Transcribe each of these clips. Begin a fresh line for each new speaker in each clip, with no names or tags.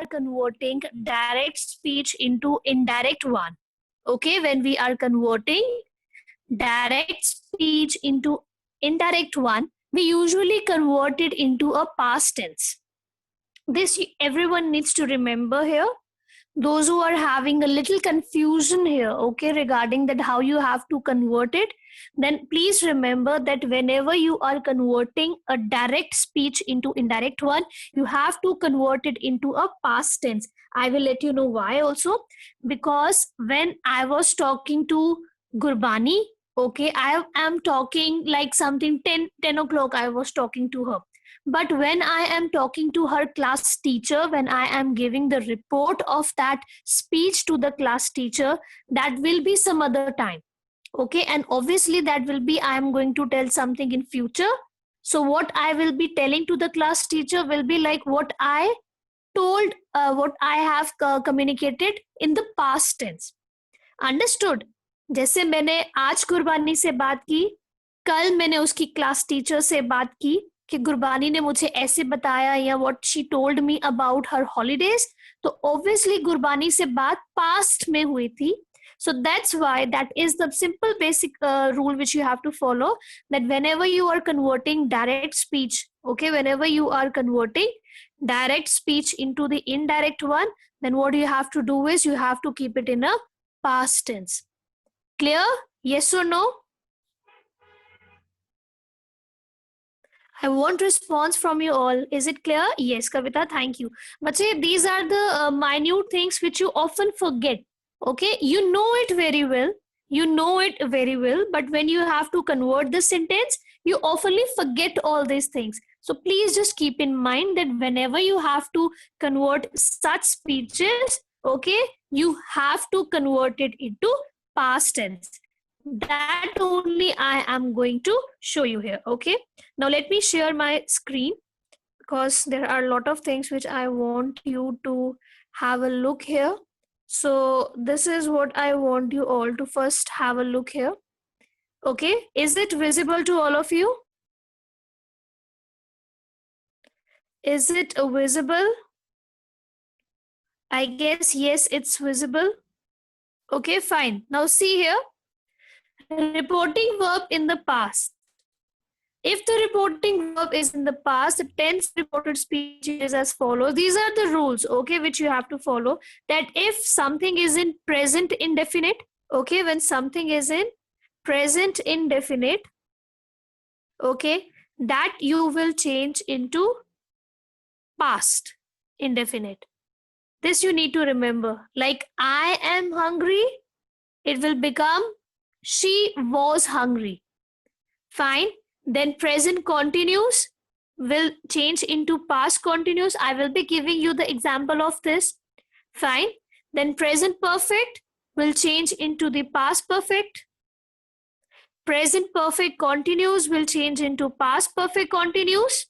converting direct speech into indirect one. Okay, when we are converting direct speech into indirect one, we usually convert it into a past tense. This everyone needs to remember here. Those who are having a little confusion here, okay, regarding that how you have to convert it, then please remember that whenever you are converting a direct speech into indirect one, you have to convert it into a past tense. I will let you know why also. Because when I was talking to Gurbani, okay, I am talking like something 10 o'clock I was talking to her. But when I am talking to her class teacher, when I am giving the report of that speech to the class teacher, that will be some other time. Okay, and obviously that will be I am going to tell something in future. So what I will be telling to the class teacher will be like what I told, what I have communicated in the past tense. Understood? जैसे मैंने आज कुर्बानी से बात की, कल मैंने उसकी क्लास टीचर से बात की कि गुरबानी ने मुझे ऐसे बताया या what she told me about her holidays, तो ऑब्वियसली गुरबानी से बात पास्ट में हुई थी. So that's why that is the simple basic rule which you have to follow, that whenever you are converting direct speech, okay, whenever you are converting direct speech into the indirect one, then what you have to do is you have to keep it in a past tense. Clear? Yes or no? I want response from you all. Is it clear? Yes, Kavita, thank you. Bache, these are the minute things which you often forget. Okay, you know it very well. You know it very well, but when you have to convert the sentence, you oftenly forget all these things. So please just keep in mind that whenever you have to convert such speeches, okay, you have to convert it into past tense. That only I am going to show you here. Okay, now let me share my screen, because there are a lot of things which I want you to have a look here. So this is what I want you all to first have a look here. Okay, is it visible to all of you? Is it visible? I guess yes, it's visible. Okay, fine. Now see here, reporting verb in the past. If the reporting verb is in the past, the tense reported speech is as follows. These are the rules, okay, which you have to follow. That if something is in present indefinite, okay, when something is in present indefinite, okay, that you will change into past indefinite. This you need to remember. Like I am hungry, it will become she was hungry. Fine. Then present continuous will change into past continuous. I will be giving you the example of this. Fine. Then present perfect will change into the past perfect. Present perfect continuous will change into past perfect continuous.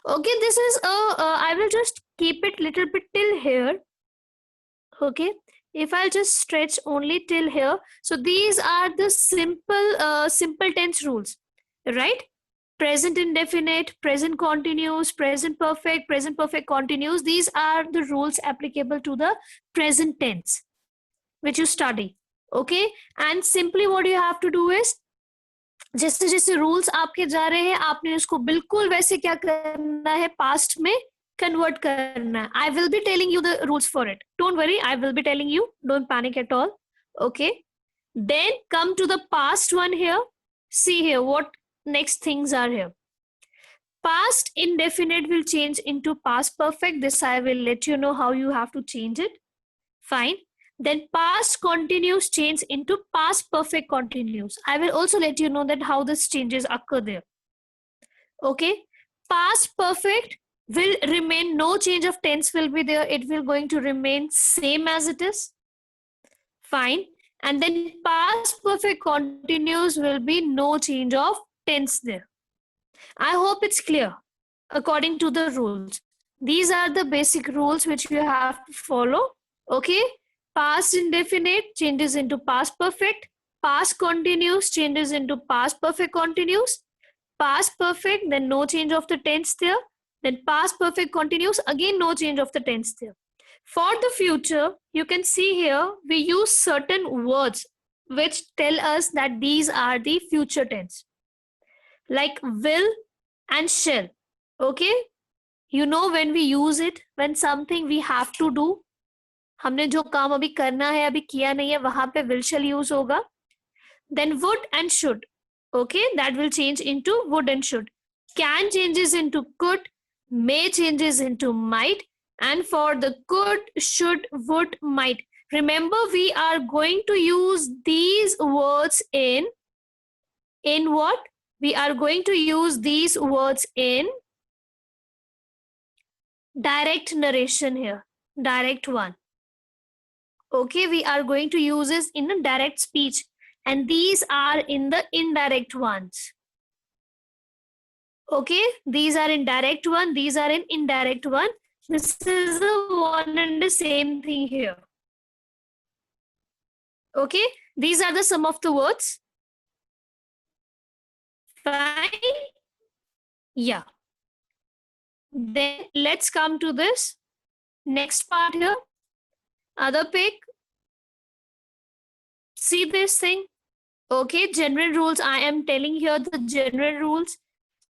Okay, this is I will just keep it little bit till here. Okay, if I'll just stretch only till here. So these are the simple tense rules, right? Present indefinite, present continuous, present perfect continuous. These are the rules applicable to the present tense which you study. Okay, and simply what you have to do is, जैसे जैसे rules आपके जा रहे हैं, आपने उसको बिल्कुल वैसे क्या करना है, पास्ट में convert करना है. I will be telling you the rules for it. Don't worry, I will be telling you. Don't panic at all. Okay. Then come to the past one here. See here what next things are here. Past indefinite will change into past perfect. This I will let you know how you have to change it. Fine. Then past continuous change into past perfect continuous. I will also let you know that how this changes occur there. Okay. Past perfect will remain, no change of tense will be there. It will going to remain same as it is. Fine. And then past perfect continuous will be no change of tense there. I hope it's clear according to the rules. These are the basic rules which you have to follow. Okay. Past indefinite changes into past perfect. Past continuous changes into past perfect continuous. Past perfect, then no change of the tense there. Then past perfect continuous, again no change of the tense there. For the future, you can see here we use certain words which tell us that these are the future tense, like will and shall. Okay, you know when we use it, when something we have to do, हमने जो काम अभी करना है अभी किया नहीं है वहां पे will shall use होगा. Then would and should, okay, that will change into would and should. Can changes into could, may changes into might, and for the could, should, would, might, remember we are going to use these words in what? We are going to use these words in direct narration here, direct one. Okay, we are going to use this in a direct speech, and these are in the indirect ones. Okay, these are in direct one, these are in indirect one. This is the one and the same thing here. Okay, these are the sum of the words. Fine. Yeah. Then let's come to this next part here. Other pick. See this thing. Okay, general rules. I am telling here the general rules.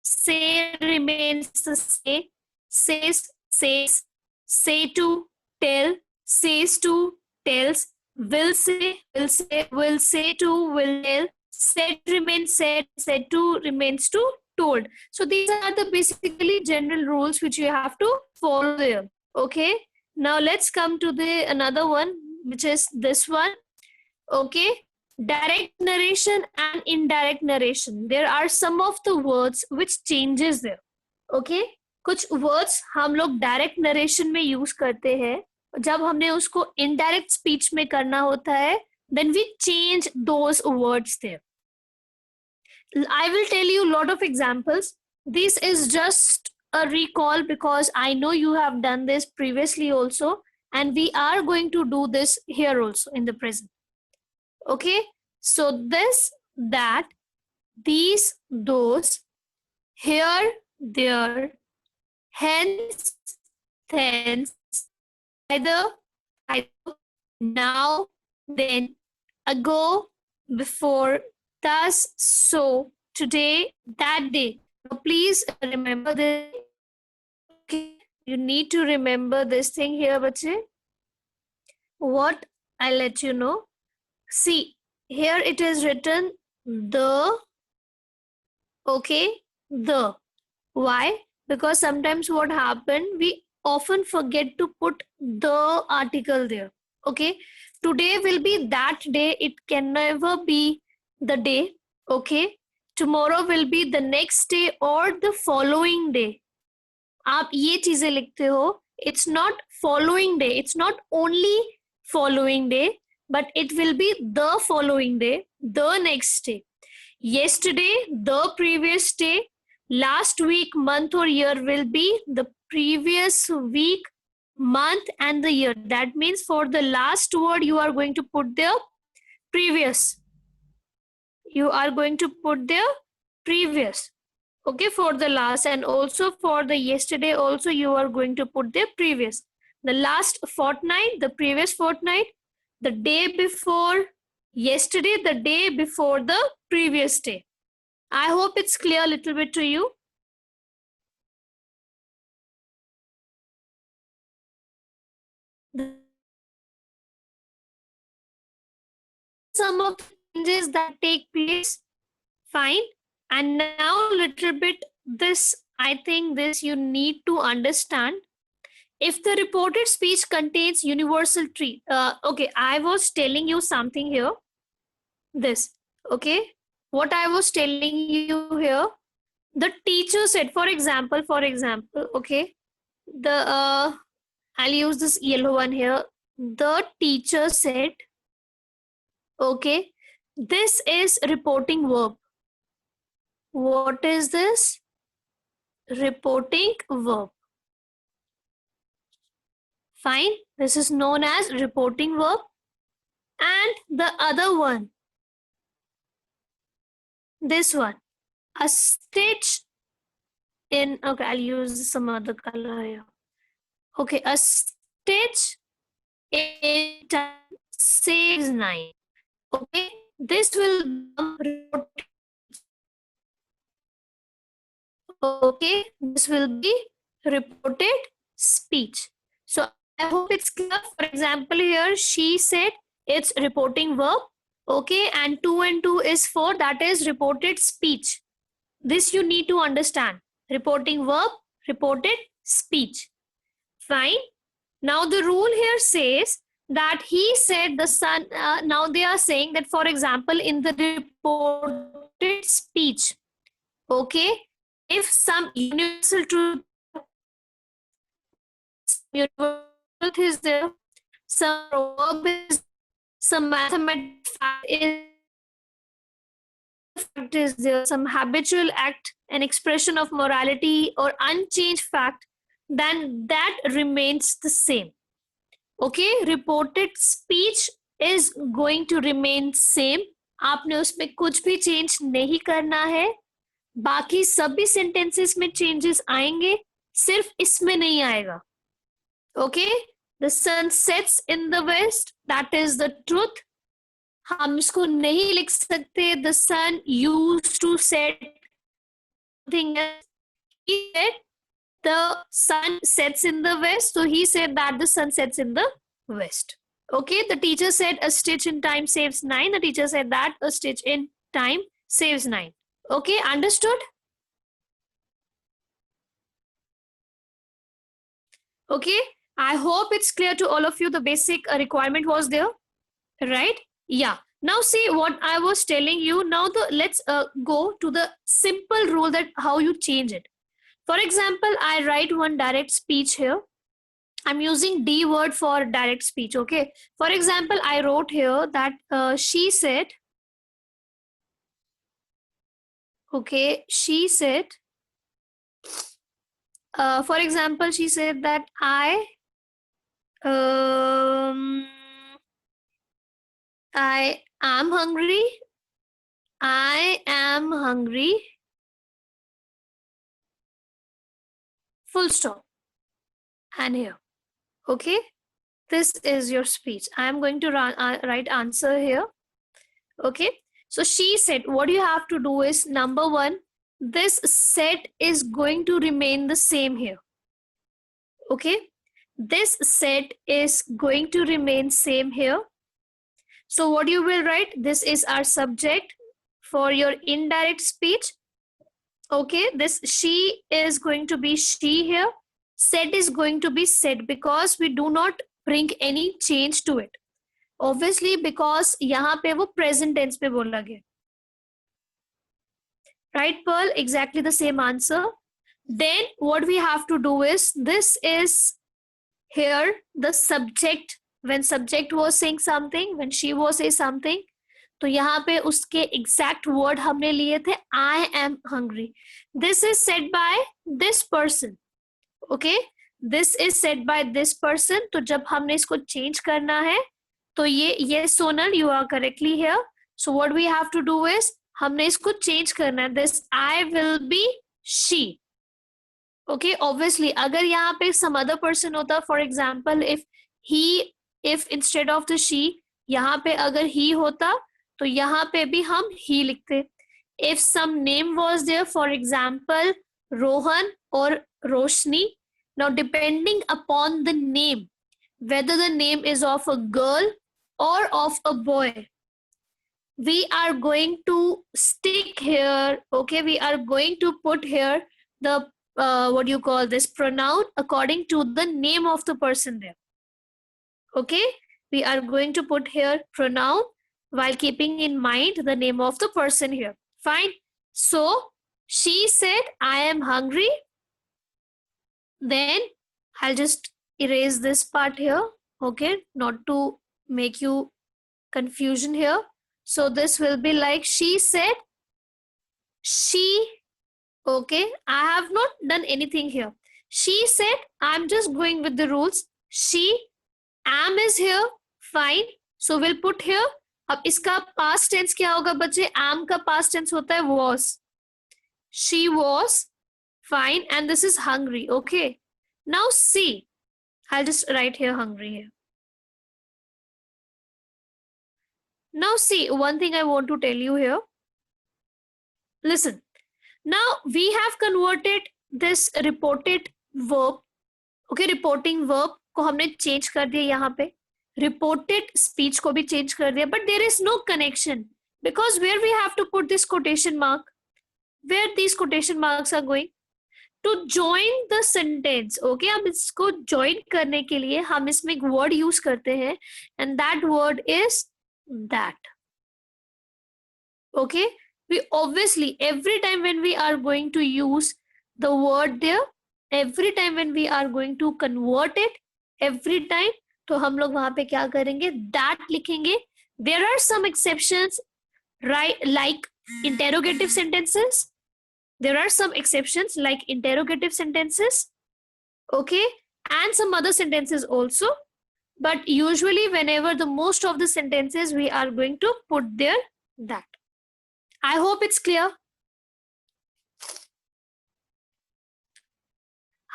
Say remains the say. Says, says. Say to, tell. Says to, tells. Will say, will say, will say to, will tell. Said remains said. Said to remains to, told. So these are the basically general rules which you have to follow there. Okay. Now let's come to the another one, which is this one. Okay. Direct narration and indirect narration. There are some of the words which changes there. Okay. कुछ words हम लोग direct narration में use करते हैं. जब हमने उसको indirect speech में करना होता है, then we change those words there. I will tell you a lot of examples. This is just a recall because I know you have done this previously also, and we are going to do this here also in the present. Okay, so this, that, these, those, here, there, hence, thence, either, now, then, ago, before, thus, so, today, that day. Now, please remember this. Okay, you need to remember this thing here, bache. What? I'll let you know. See, here it is written the. Okay, the. Why? Because sometimes what happen, we often forget to put the article there. Okay, today will be that day. It can never be the day. Okay, tomorrow will be the next day or the following day. आप ये चीजें लिखते हो. It's not following day. It's not only following day, but it will be the following day, the next day. Yesterday, the previous day. Last week, month or year will be the previous week, month and the year. That means for the last word, you are going to put the previous. You are going to put the previous. Okay, for the last, and also for the yesterday also you are going to put the previous. The last fortnight, the previous fortnight, the day before yesterday, the day before the previous day. I hope it's clear a little bit to you. Some of the changes that take place, fine. And now little bit this, I think this you need to understand. If the reported speech contains universal treat, okay, I was telling you something here. This, okay, what I was telling you here, the teacher said, for example, okay, the I'll use this yellow one here. The teacher said, okay, this is reporting verb. What is this? Reporting verb. Fine. This is known as reporting verb. And the other one, this one, a stitch in, okay, I'll use some other color here. Okay, a stitch in time saves 9. Okay, this will become reported. Okay, this will be reported speech. So I hope it's clear. For example, here she said it's reporting verb. Okay, and 2 and 2 is 4, that is reported speech. This you need to understand. Reporting verb, reported speech. Fine. Now the rule here says that he said the son. Now they are saying that, for example, in the reported speech, okay, if some universal truth is there, some proverb is, some mathematical fact is there, some habitual act, an expression of morality or unchanged fact, then that remains the same. Okay, reported speech is going to remain same. आपने उसमें कुछ भी change नहीं करना है. बाकी सभी sentences में चेंजेस आएंगे, सिर्फ इसमें नहीं आएगा. Okay, the sun sets in the west, that is the truth. हम इसको नहीं लिख सकते the sun used to set thing, the sun sets in the west, so he said that the sun sets in the west. Okay, the teacher said a stitch in time saves 9. The teacher said that a stitch in time saves 9. Okay, understood? Okay, I hope it's clear to all of you. The basic requirement was there, right? Yeah. Now see what I was telling you. Now let's go to the simple rule that how you change it. For example, I write one direct speech here. I'm using D word for direct speech, okay? For example, I wrote here that she said, okay, she said, for example, she said that I am hungry. I am hungry. Full stop. And here. Okay. This is your speech. I am going to write answer here. Okay. So she said, what you have to do is, number one, this set is going to remain the same here. Okay. This set is going to remain same here. So what you will write, this is our subject for your indirect speech. Okay, this she is going to be she here. Said is going to be said because we do not bring any change to it. Obviously, because यहाँ पे वो present tense पे बोला गया. Right, Pearl? Exactly the same answer. Then what we have to do is, this is here the subject. When subject was saying something, when she was saying something, तो यहाँ पे उसके exact word हमने लिए थे, I am hungry. This is said by this person. Okay, this is said by this person. तो जब हमने इसको change करना है, तो ये Sonal, you are correctly here. So what we have to do is, हमने इसको change करना है. This I will be she. Okay, obviously, अगर यहाँ पे some other person होता, for example, if instead of the she, यहाँ पे अगर he होता, तो यहाँ पे भी हम he लिखते. If some name was there, for example, Rohan or Roshni, now depending upon the name, whether the name is of a girl or of a boy, we are going to stick here. Okay, we are going to put here the what do you call this pronoun according to the name of the person there. Okay, we are going to put here pronoun while keeping in mind the name of the person here. Fine. So she said, I am hungry. Then I'll just erase this part here. Okay, not to make you confusion here. So this will be like, she said, she. Okay, I have not done anything here. She said, I'm just going with the rules. She, am is here. Fine. So we'll put here. अब इसका past tense क्या होगा बच्चे? Am का past tense होता है was. She was. Fine. And this is hungry. Okay. Now see, I'll just write here hungry here. Now see, one thing I want to tell you here. Listen. Now we have converted this reported verb. Okay, reporting verb को हमने change कर दिया यहाँ पे. Reported speech को भी change कर दिया. But there is no connection. Because where we have to put this quotation mark? Where these quotation marks are going? To join the sentence. Okay, अब इसको join करने के लिए हम इसमें एक word use करते हैं. And that word is that. Okay, we obviously every time when we are going to use the word there, every time when we are going to convert it, every time, तो हम लोग वहां पे क्या करेंगे? That लिखेंगे. There are some exceptions, right? Like interrogative sentences. There are some exceptions like interrogative sentences. Okay, and some other sentences also. But usually, whenever the most of the sentences, we are going to put there that. I hope it's clear.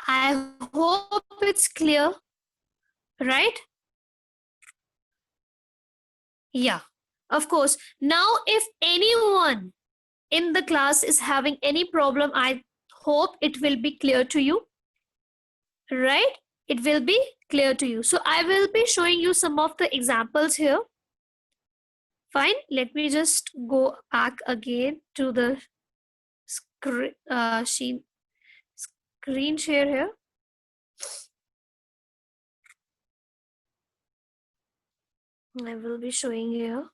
I hope it's clear, right? Yeah, of course. Now, if anyone in the class is having any problem, I hope it will be clear to you, right? It will be clear to you. So I will be showing you some of the examples here. Fine, let me just go back again to the screen share here. I will be showing here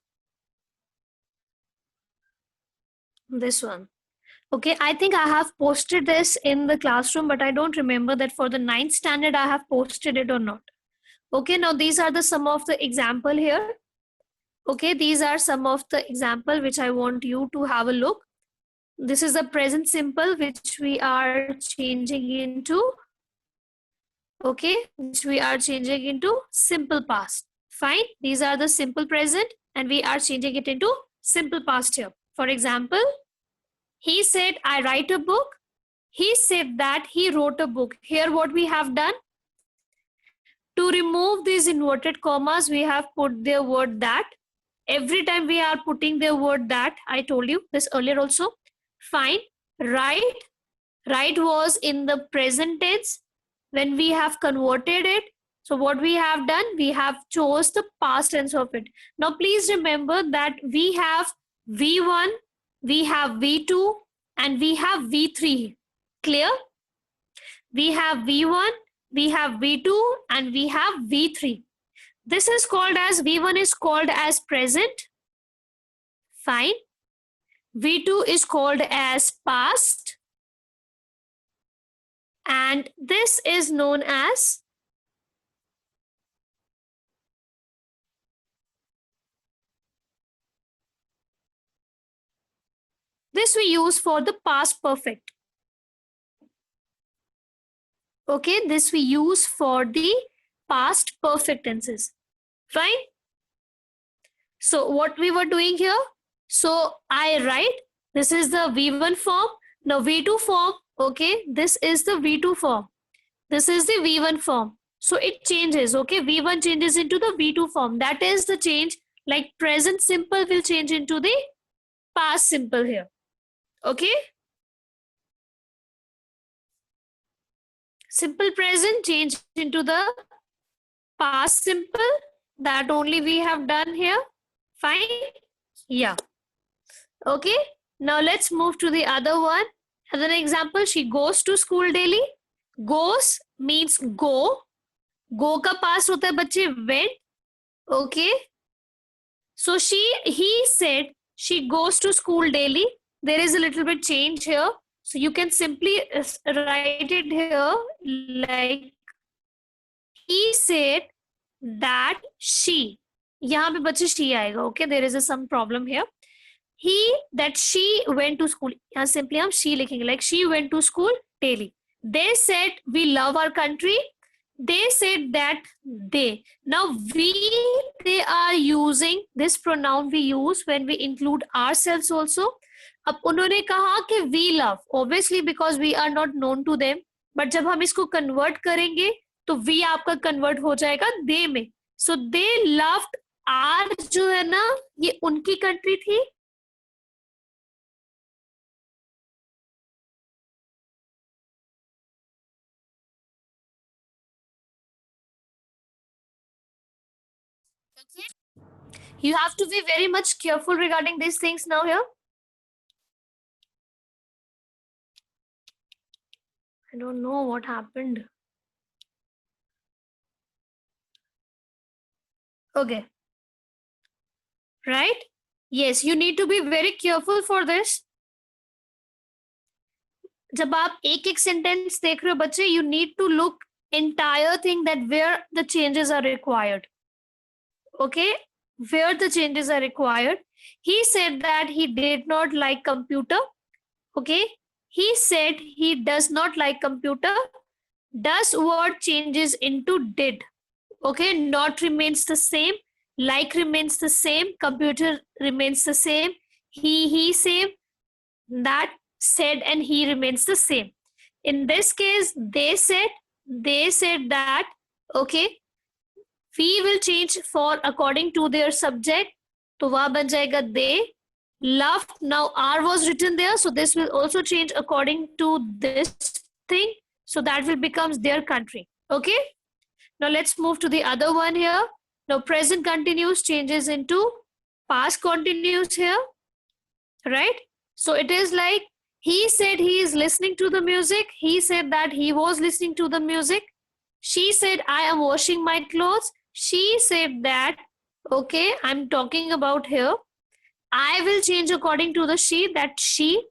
this one. Okay, I think I have posted this in the classroom, but I don't remember that for the 9th standard I have posted it or not. Okay, now these are the some of the example here. Okay, these are some of the example which I want you to have a look. This is the present simple which we are changing into, okay, which we are changing into simple past. Fine, these are the simple present and we are changing it into simple past here. For example, he said, I write a book. He said that he wrote a book. Here what we have done, to remove these inverted commas, we have put the word that. Every time we are putting the word that, I told you this earlier also. Fine, right. Right was in the present tense. When we have converted it, so what we have done, we have chose the past tense of it. Now please remember that we have V1, we have V2 and we have V3. Clear? We have V1, we have V2 and we have V3. This is called as, V1 is called as present. Fine. V2 is called as past. And this is known as this we use for the past perfect. Okay, this we use for the past perfect tenses. Fine. So what we were doing here, so I write, this is the V1 form. Now V2 form, okay, this is the V2 form. This is the V1 form. So it changes, okay, V1 changes into the V2 form. That is the change, like present simple will change into the past simple here. Okay. Simple present change into the past simple. That only we have done here. Fine. Yeah. Okay. Now let's move to the other one. As an example, she goes to school daily. Goes means go. Go का past होता है बच्चे went. Okay. So he said she goes to school daily. There is a little bit change here. So you can simply write it here like he said that she. यहाँ पे बच्चे she आएगा. Okay, there is some problem here. That she went to school. यहाँ simply हम she लिखेंगे like she went to school daily. They said we love our country. They said that they. Now they are using this pronoun we use when we include ourselves also. अब उन्होंने कहा कि we love, obviously because we are not known to them, but जब हम इसको convert करेंगे तो we आपका कन्वर्ट हो जाएगा दे में. सो दे लव्ड आर जो है ना ये उनकी कंट्री थी. Okay. You have to be very much careful regarding these things now here. I don't know what happened. Okay. Right? Yes, you need to be very careful for this. जब आप एक एक सेंटेंस देख रहे हो बच्चे, you need to look entire thing that where the changes are required. Okay, where the changes are required. He said that he did not like computer. Okay, he said he does not like computer. Does word changes into did. Okay, not remains the same, like remains the same, computer remains the same, he same, that said and he remains the same. In this case they said that. Okay, we will change for according to their subject, तो वहां बन जाएगा they. Loved, now R was written there, so this will also change according to this thing, so that will becomes their country. Okay, now let's move to the other one here. Now present continuous changes into past continuous here, right? So it is like he said he is listening to the music, he said that he was listening to the music, she said I am washing my clothes, she said that. Okay, I'm talking about here. I will change according to the she, that she.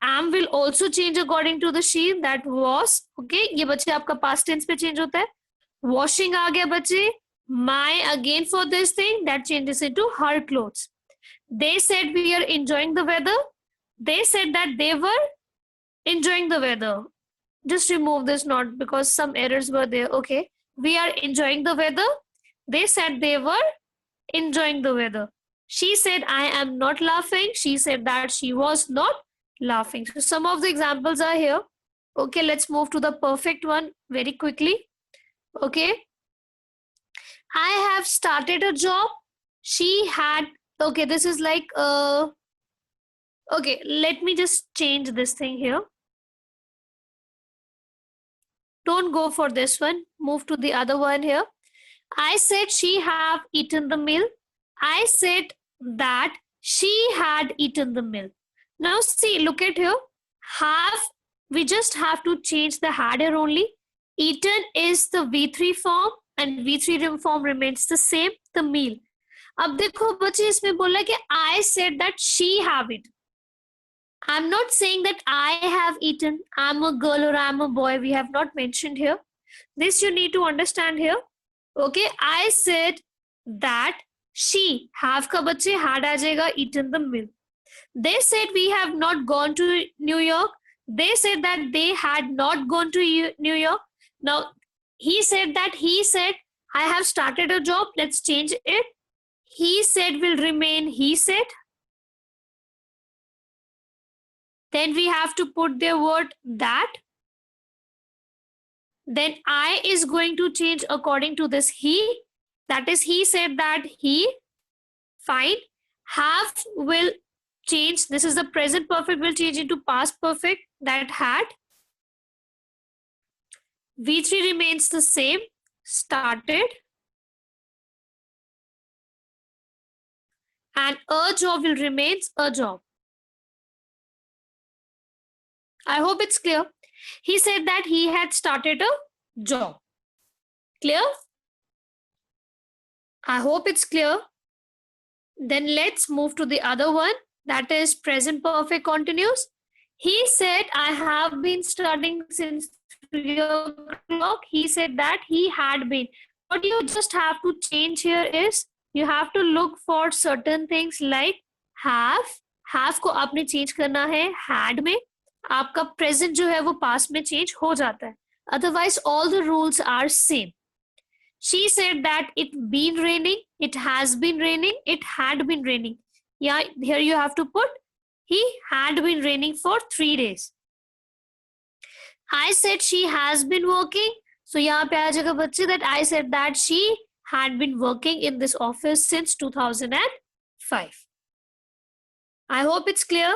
Am will also change according to the she, that was. Okay, ये बच्चे आपका past tense पे change होता है. Washing आ गया बच्चे. My again for this thing, that changes into her clothes. They said we are enjoying the weather. They said that they were enjoying the weather. Just remove this not because some errors were there. Okay, we are enjoying the weather. They said they were enjoying the weather. She said I am not laughing. She said that she was not laughing. So some of the examples are here. Okay, let's move to the perfect one very quickly. Okay, I have started a job. She had. Okay, this is like okay, let me just change this thing here. Don't go for this one. Move to the other one here. I said she have eaten the meal. I said that she had eaten the meal. Now see, look at here. Have, we just have to change the had here only. Eaten is the V3 form and V3 form remains the same, the meal. अब देखो बच्चे इसमें बोला कि I said that she have it. I'm not saying that I have eaten. I'm a girl or I'm a boy. We have not mentioned here. This you need to understand here. Okay, I said that she, have का बच्चे had आ जाएगा, eaten the meal. They said we have not gone to New York. They said that they had not gone to New York. Now he said that he said I have started a job. Let's change it. He said will remain he said. Then we have to put the word that. Then I is going to change according to this he. That is he said that he. Fine. Have will change. This is the present perfect will change into past perfect, that had. V3 remains the same. Started. And a job will remains a job. I hope it's clear. He said that he had started a job. Clear? I hope it's clear. Then let's move to the other one. That is present perfect continuous. He said, I have been studying since 3 o'clock. He said that he had been. What you just have to change here is, you have to look for certain things like have. Have को आपने change करना है had में. आपका present जो है वो past में change हो जाता है. Otherwise, all the rules are same. She said that it been raining, it has been raining, it had been raining. Yeah, here you have to put He had been raining for 3 days. I said she has been working. So यहाँ पे आ जाएगा बच्चे that I said that she had been working in this office since 2005. I hope it's clear.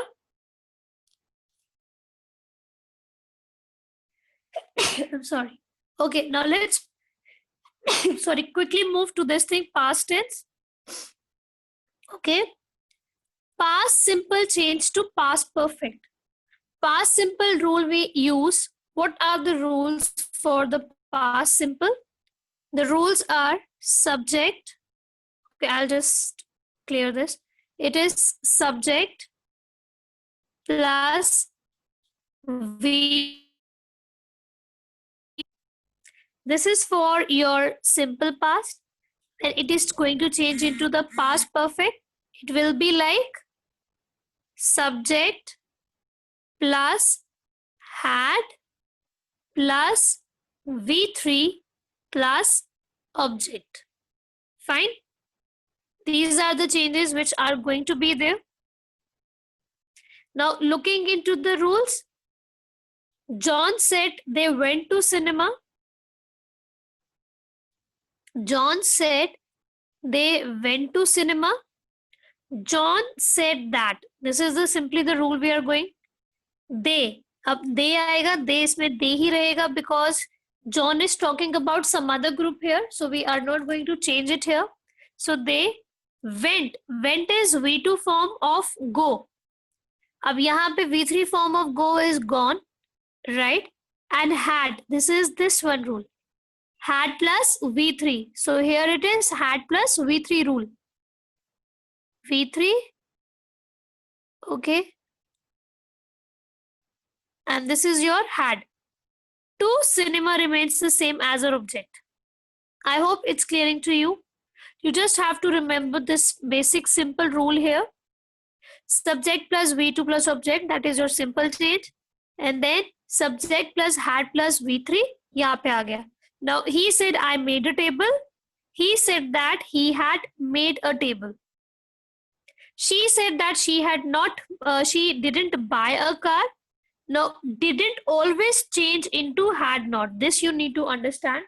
I'm sorry. Okay, now let's quickly move to this thing, past tense. Okay. Past simple change to past perfect. Past simple rule we use. What are the rules for the past simple? The rules are subject. Okay, I'll just clear this. It is subject plus V. This is for your simple past, and it is going to change into the past perfect. It will be like subject plus had plus V3 plus object. Fine. These are the changes which are going to be there. Now looking into the rules, John said they went to cinema. John said they went to cinema. John said that. This is simply the rule we are going. They. अब they आएगा, they इसमें they ही रहेगा because John is talking about some other group here. So we are not going to change it here. So they went. Went is V2 form of go. अब यहाँ पे V3 form of go is gone, right? And had. This is this one rule. Had plus V3. So here it is had plus V3 rule. V3. Okay. And this is your had. To cinema remains the same as our object. I hope it's clearing to you. You just have to remember this basic simple rule here. Subject plus V2 plus object, that is your simple change. And then subject plus had plus V3, यहाँ पे आ गया. Now he said I made a table. He said that he had made a table. She said that she had not, she didn't buy a car. Now, didn't always change into had not. This you need to understand.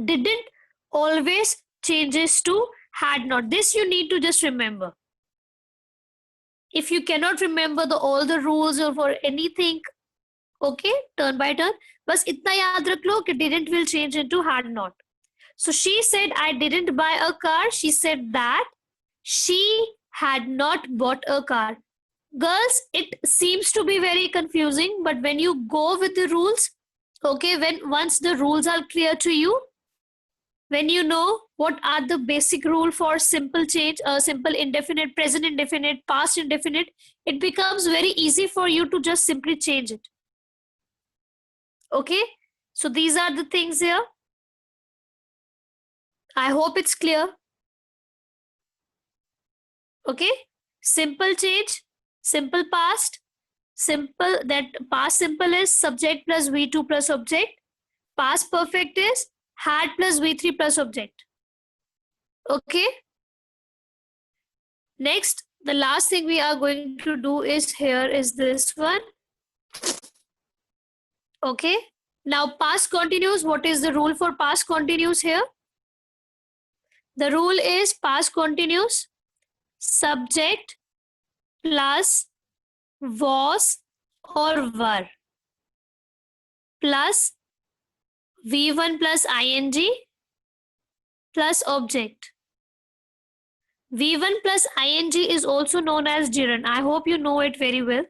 Didn't always changes to had not. This you need to just remember. If you cannot remember all the rules or for anything, okay, turn by turn, बस इतना याद रख लो कि didn't will change into had not. So she said I didn't buy a car. She said that she had not bought a car. Girls, it seems to be very confusing, but when you go with the rules, okay, once the rules are clear to you, when you know what are the basic rule for simple change, simple indefinite, present indefinite, past indefinite, it becomes very easy for you to just simply change it. Okay, so these are the things here. I hope it's clear. Okay, simple change, simple past, simple, that past simple is subject plus V2 plus object. Past perfect is had plus V3 plus object. Okay. Next, the last thing we are going to do is here is this one. Okay. Now past continuous. What is the rule for past continuous here? The rule is past continuous subject plus was or were plus V1 plus ing plus object. V1 plus ing is also known as gerund. I hope you know it very well.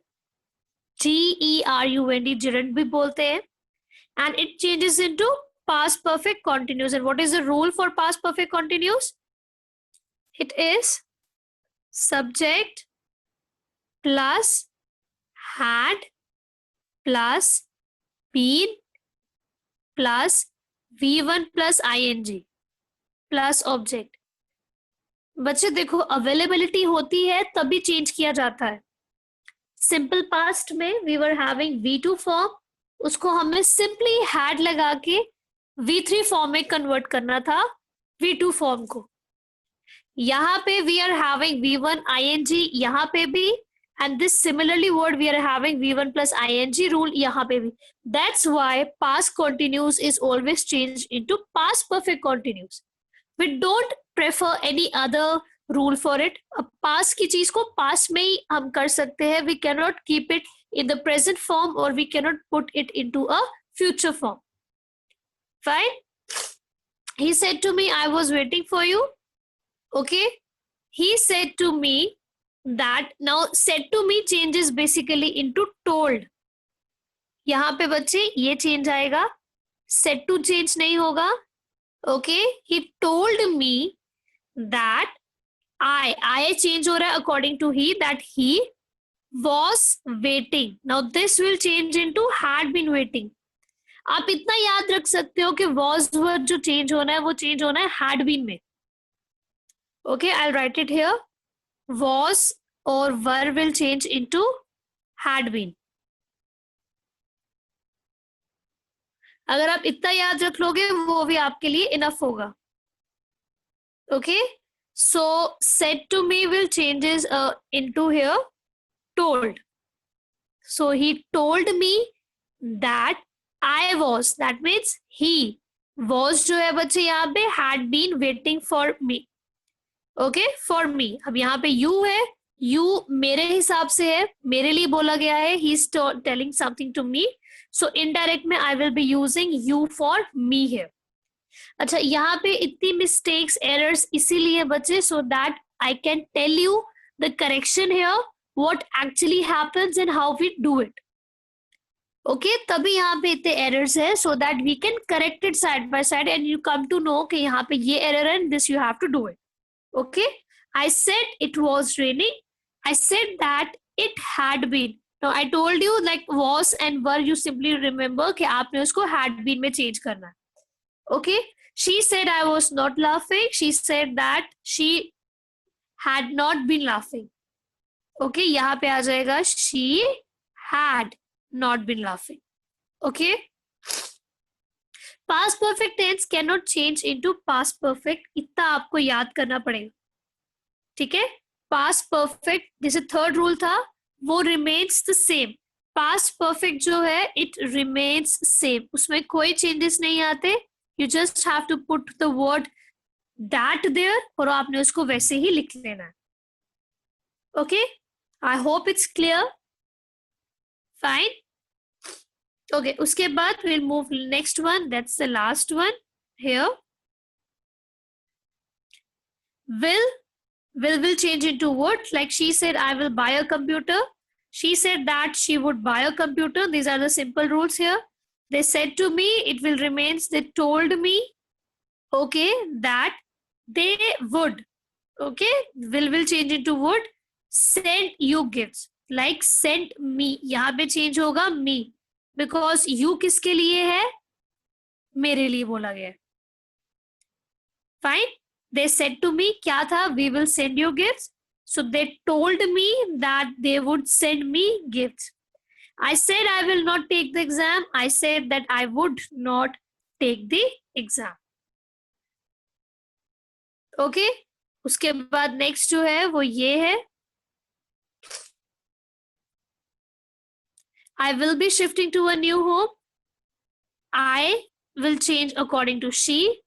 Gerund, gerund भी बोलते हैं. And it changes into past perfect continuous. And what is the rule for past perfect continuous? It is subject plus had plus been plus V1 plus ing plus object. बच्चे देखो availability होती है तभी change किया जाता है. Simple past में we were having V2 form, उसको हमें सिंपली हैड लगा के V3 फॉर्म में कन्वर्ट करना था V2 फॉर्म को. यहाँ पे we are having V1 ing, यहाँ पे भी and this similarly word we are having v1 plus ing rule yahan pe bhi. That's why past continuous is always changed into past perfect continuous. We don't prefer any other rule for it. अब past की चीज को past में ही हम कर सकते हैं. We cannot keep it in the present form or we cannot put it into a future form. Fine. He said to me, I was waiting for you. Okay. He said to me that. Now said to me changes basically into told. यहाँ पे बच्चे ये change आएगा, said to change नहीं होगा. Okay, he told me that I change हो रहा है according to he, that he was waiting. Now this will change into had been waiting. आप इतना याद रख सकते हो कि was वर्ड जो चेंज होना है वो चेंज होना है had been में. Okay, I'll write it here. Was or were will change into had been. अगर आप इतना याद रख लोगे वो भी आपके लिए इनफ होगा. Okay, so said to me will changes into here told. So he told me that I was, that means he was जो है बच्चे यहाँ पे had been waiting for me. Okay, for me. अब यहाँ पे you है, you मेरे हिसाब से है, मेरे लिए बोला गया है. He's telling something to me. So indirect में I will be using you for me here. अच्छा, यहाँ पे इतनी mistakes, errors इसीलिए बच्चे, so that I can tell you the correction here, what actually happens and how we do it. Okay, तभी यहाँ पे इतने errors है, so that we can correct it side by side and you come to know कि यहाँ पे ये error and this you have to do it. Okay, I said it was raining. I said that it had been. Now I told you like was and were you simply remember कि आपने उसको had been में change करना है. Okay, she said I was not laughing. She said that she had not been laughing. Okay, यहाँ पे आ जाएगा she had not been laughing. Okay, past perfect tense cannot change into past perfect. इतना आपको याद करना पड़ेगा. ठीक है, past perfect जैसे third rule था वो remains the same. past perfect जो है it remains same. उसमें कोई changes नहीं आते. You just have to put the word that there और आपने उसको वैसे ही लिख लेना है. Okay, I hope it's clear. Fine. Okay, उसके बाद we'll move next one. That's the last one here. Will change into would. Like she said, I will buy a computer. She said that she would buy a computer. These are the simple rules here. They said to me, it will remains. They told me, okay, that they would. Okay, will change into would. Send you gifts. Like sent me. यहाँ पे change होगा me. Because you किसके लिए है? मेरे लिए बोला गया. Fine. They said to me, क्या था? We will send you gifts. So they told me that they would send me gifts. I said I will not take the exam. I said that I would not take the exam. Okay. उसके बाद next जो है वो ये है. I will be shifting to a new home. I will change according to she.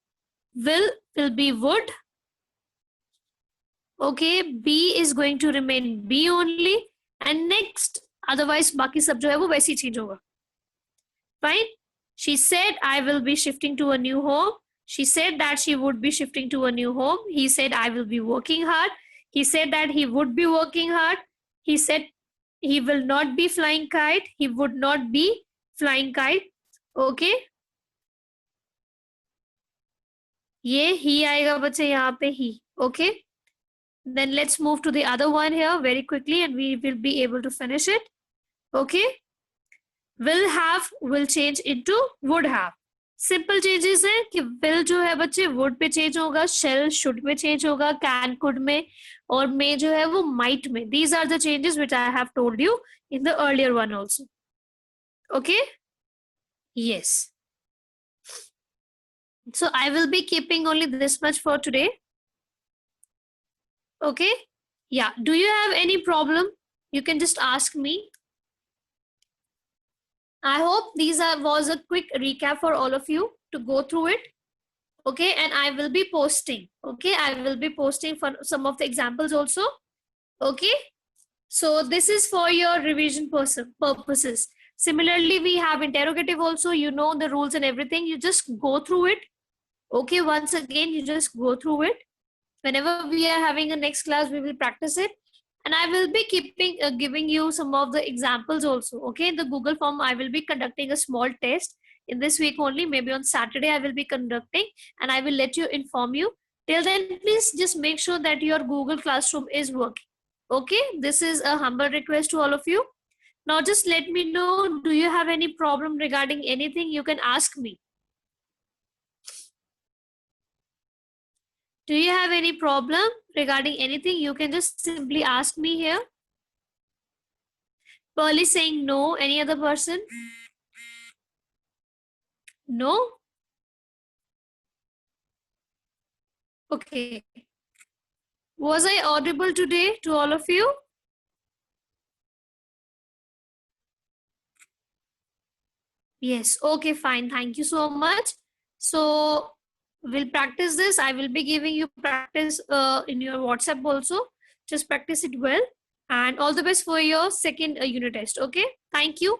Will be would. Okay, B is going to remain B only. And next, otherwise बाकी सब जो है वो वैसे ही change होगा. Fine. She said I will be shifting to a new home. She said that she would be shifting to a new home. He said I will be working hard. He said that he would be working hard. He said he will not be flying kite. He would not be flying kite. Okay. ये ही आएगा बच्चे यहाँ पे ही. Okay. Then let's move to the other one here very quickly and we will be able to finish it. Okay. Will have will change into would have. Simple changes है कि will जो है बच्चे would पे change होगा, shall should पे change होगा, can could में और may जो है वो might में. These are the changes which I have told you in the earlier one also. Okay. Yes. So I will be keeping only this much for today. Okay. Yeah. Do you have any problem? You can just ask me. I hope was a quick recap for all of you to go through it. Okay, and I will be posting. Okay, I will be posting for some of the examples also. Okay, so this is for your revision purposes. Similarly, we have interrogative also. You know the rules and everything. You just go through it. Okay, once again, you just go through it. Whenever we are having a next class, we will practice it. And I will be giving you some of the examples also. Okay, in the Google form, I will be conducting a small test in this week only. Maybe on Saturday, I will be conducting, and I will let you inform you. Till then, please just make sure that your Google Classroom is working. Okay, this is a humble request to all of you. Now just let me know, do you have any problem regarding anything? You can ask me. Do you have any problem regarding anything? You can just simply ask me here. Pearly saying no. Any other person? No? Okay. Was I audible today to all of you? Yes. Okay, fine. Thank you so much. So we'll practice this. I will be giving you practice in your WhatsApp also. Just practice it well. And all the best for your second unit test. Okay. Thank you.